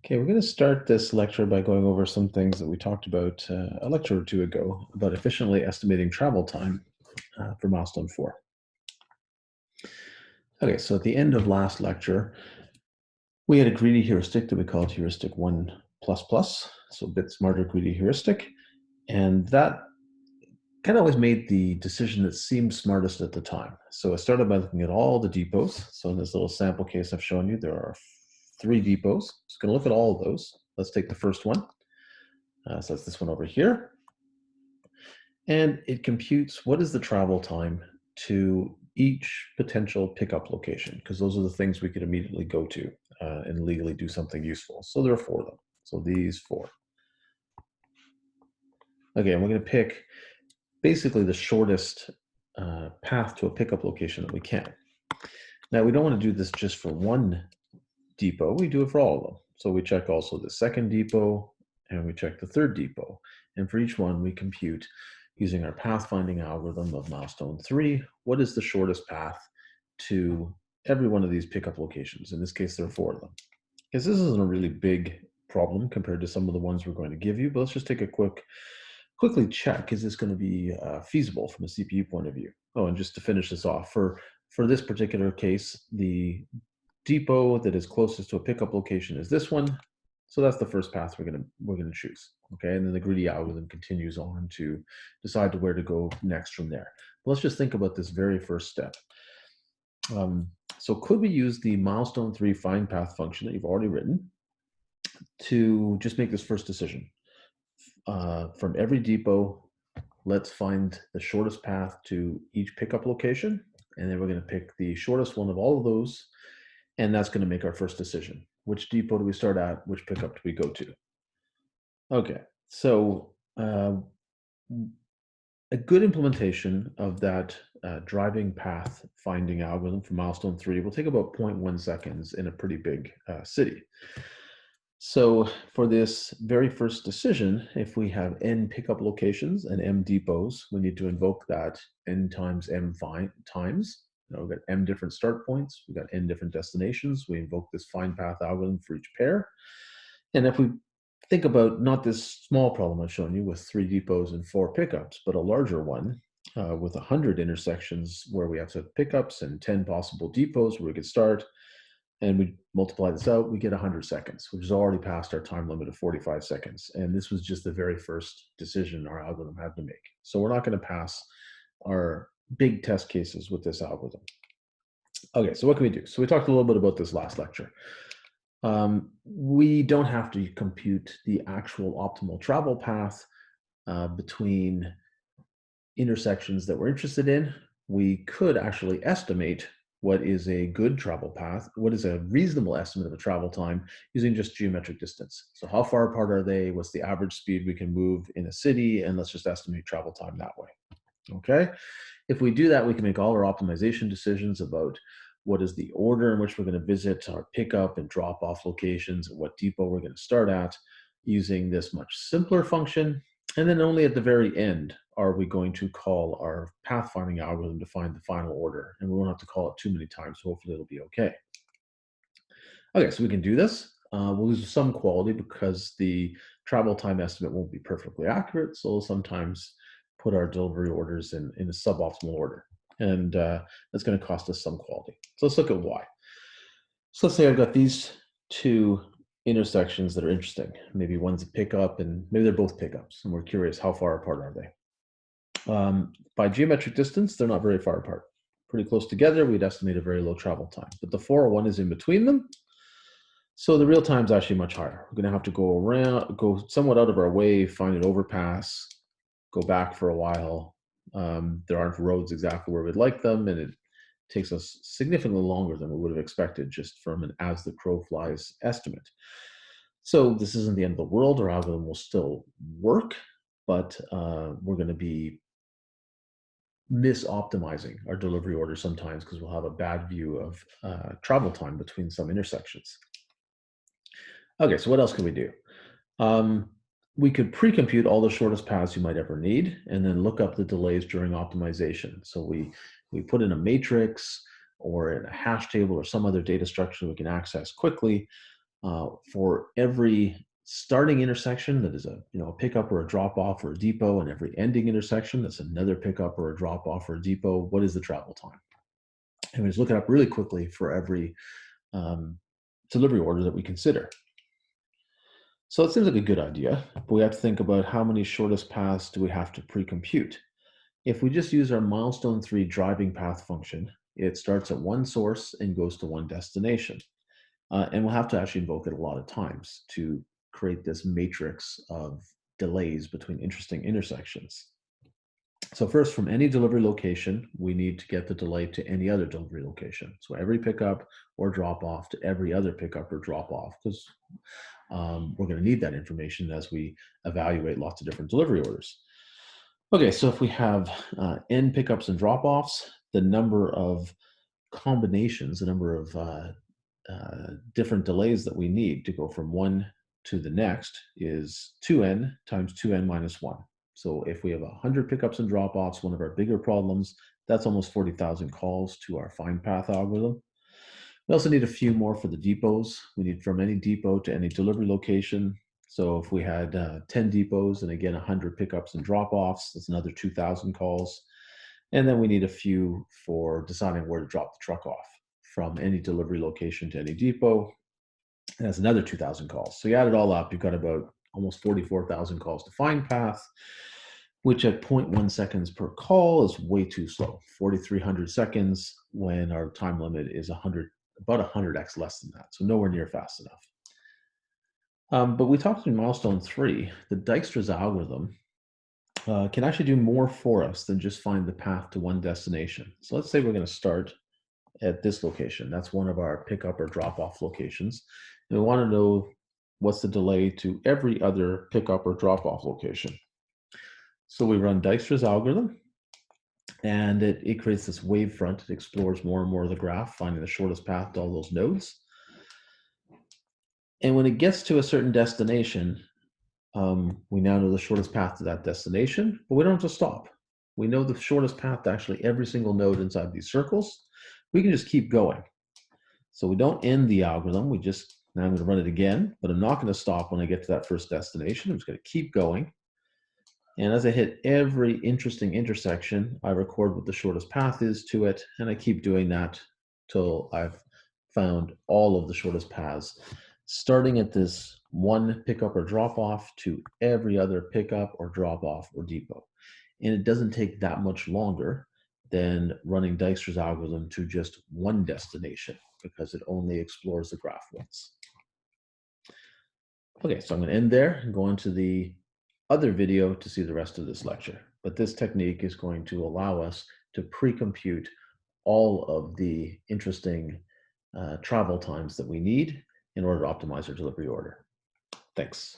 Okay, we're going to start this lecture by going over some things that we talked about a lecture or two ago about efficiently estimating travel time for milestone 4. Okay, so at the end of last lecture, we had a greedy heuristic that we called heuristic 1++, so a bit smarter greedy heuristic, and that kind of always made the decision that seemed smartest at the time. So I started by looking at all the depots. So in this little sample case I've shown you, there are 3 depots. Just going to look at all of those. Let's take the first one. So that's this one over here. And it computes what is the travel time to each potential pickup location, because those are the things we could immediately go to and legally do something useful. So there are 4 of them. So these 4. Okay, and we're going to pick basically the shortest path to a pickup location that we can. Now, we don't want to do this just for one depot. We do it for all of them. So we check also the second depot, and we check the third depot. And for each one, we compute using our pathfinding algorithm of milestone 3, what is the shortest path to every one of these pickup locations? In this case, there are 4 of them. Because this isn't a really big problem compared to some of the ones we're going to give you, but let's just take a quickly check, is this going to be feasible from a CPU point of view? Oh, and just to finish this off, for this particular case, the depot that is closest to a pickup location is this one. So that's the first path we're gonna choose. Okay, and then the greedy algorithm continues on to decide to where to go next from there. But let's just think about this very first step. So could we use the milestone 3 find path function that you've already written to just make this first decision? From every depot, let's find the shortest path to each pickup location, and then we're going to pick the shortest one of all of those, and that's going to make our first decision. Which depot do we start at? Which pickup do we go to? Okay, so a good implementation of that driving path finding algorithm for milestone 3 will take about 0.1 seconds in a pretty big city. So for this very first decision, if we have n pickup locations and m depots, we need to invoke that n times m times. We've got m different start points, we've got n different destinations. We invoke this find path algorithm for each pair. And if we think about not this small problem I've shown you with 3 depots and 4 pickups, but a larger one with 100 intersections where we have to have pickups and 10 possible depots where we could start, and we multiply this out, we get 100 seconds, which is already past our time limit of 45 seconds. And this was just the very first decision our algorithm had to make. So we're not going to pass our big test cases with this algorithm. Okay, so what can we do? So we talked a little bit about this last lecture. We don't have to compute the actual optimal travel path between intersections that we're interested in. We could actually estimate what is a good travel path, what is a reasonable estimate of a travel time using just geometric distance. So how far apart are they? What's the average speed we can move in a city? And let's just estimate travel time that way. Okay. If we do that, we can make all our optimization decisions about what is the order in which we're going to visit our pickup and drop off locations and what depot we're going to start at using this much simpler function. And then only at the very end are we going to call our pathfinding algorithm to find the final order. And we won't have to call it too many times. So hopefully it'll be okay. Okay, so we can do this. We'll lose some quality because the travel time estimate won't be perfectly accurate. So we'll sometimes put our delivery orders in a suboptimal order. And that's going to cost us some quality. So let's look at why. So let's say I've got these 2 intersections that are interesting. Maybe one's a pickup and maybe they're both pickups. And we're curious, how far apart are they? By geometric distance, they're not very far apart. Pretty close together, we'd estimate a very low travel time. But the 401 is in between them. So the real time is actually much higher. We're going to have to go around, go somewhat out of our way, find an overpass, go back for a while. There aren't roads exactly where we'd like them, and it takes us significantly longer than we would have expected just from an as the crow flies estimate. So this isn't the end of the world. Our algorithm will still work, but we're going to be misoptimizing our delivery order sometimes because we'll have a bad view of travel time between some intersections. Okay, so what else can we do? We could pre-compute all the shortest paths you might ever need and then look up the delays during optimization. So we put in a matrix or in a hash table or some other data structure we can access quickly. For every starting intersection that is a a pickup or a drop off or a depot, and every ending intersection that's another pickup or a drop off or a depot, what is the travel time? And we just look it up really quickly for every um, delivery order that we consider. So it seems like a good idea, but we have to think about how many shortest paths do we have to pre-compute. If we just use our milestone 3 driving path function, it starts at one source and goes to one destination. And we'll have to actually invoke it a lot of times to create this matrix of delays between interesting intersections. So first, from any delivery location, we need to get the delay to any other delivery location. So every pickup or drop off to every other pickup or drop off, because we're going to need that information as we evaluate lots of different delivery orders. Okay, so if we have n pickups and drop offs, the number of combinations, the number of different delays that we need to go from one to the next is 2n times 2n minus 1. So if we have 100 pickups and drop-offs, one of our bigger problems, that's almost 40,000 calls to our find path algorithm. We also need a few more for the depots. We need from any depot to any delivery location. So if we had 10 depots and again 100 pickups and drop-offs, that's another 2,000 calls. And then we need a few for deciding where to drop the truck off from any delivery location to any depot. And that's another 2,000 calls. So you add it all up, you've got about almost 44,000 calls to find path, which at 0.1 seconds per call is way too slow. 4,300 seconds when our time limit is about 100x less than that. So nowhere near fast enough. But we talked in milestone 3, the Dijkstra's algorithm can actually do more for us than just find the path to one destination. So let's say we're going to start at this location. That's one of our pickup or drop off locations. And we want to know what's the delay to every other pickup or drop off location. So we run Dijkstra's algorithm, and it creates this wave front. It explores more and more of the graph, finding the shortest path to all those nodes. And when it gets to a certain destination, we now know the shortest path to that destination, but we don't have to stop. We know the shortest path to actually every single node inside these circles. We can just keep going. So we don't end the algorithm. Now I'm going to run it again, but I'm not going to stop when I get to that first destination. I'm just going to keep going. And as I hit every interesting intersection, I record what the shortest path is to it. And I keep doing that till I've found all of the shortest paths, starting at this one pickup or drop off to every other pickup or drop off or depot. And it doesn't take that much longer than running Dijkstra's algorithm to just one destination because it only explores the graph once. Okay, so I'm going to end there and go on to the other video to see the rest of this lecture. But this technique is going to allow us to pre-compute all of the interesting travel times that we need in order to optimize our delivery order. Thanks.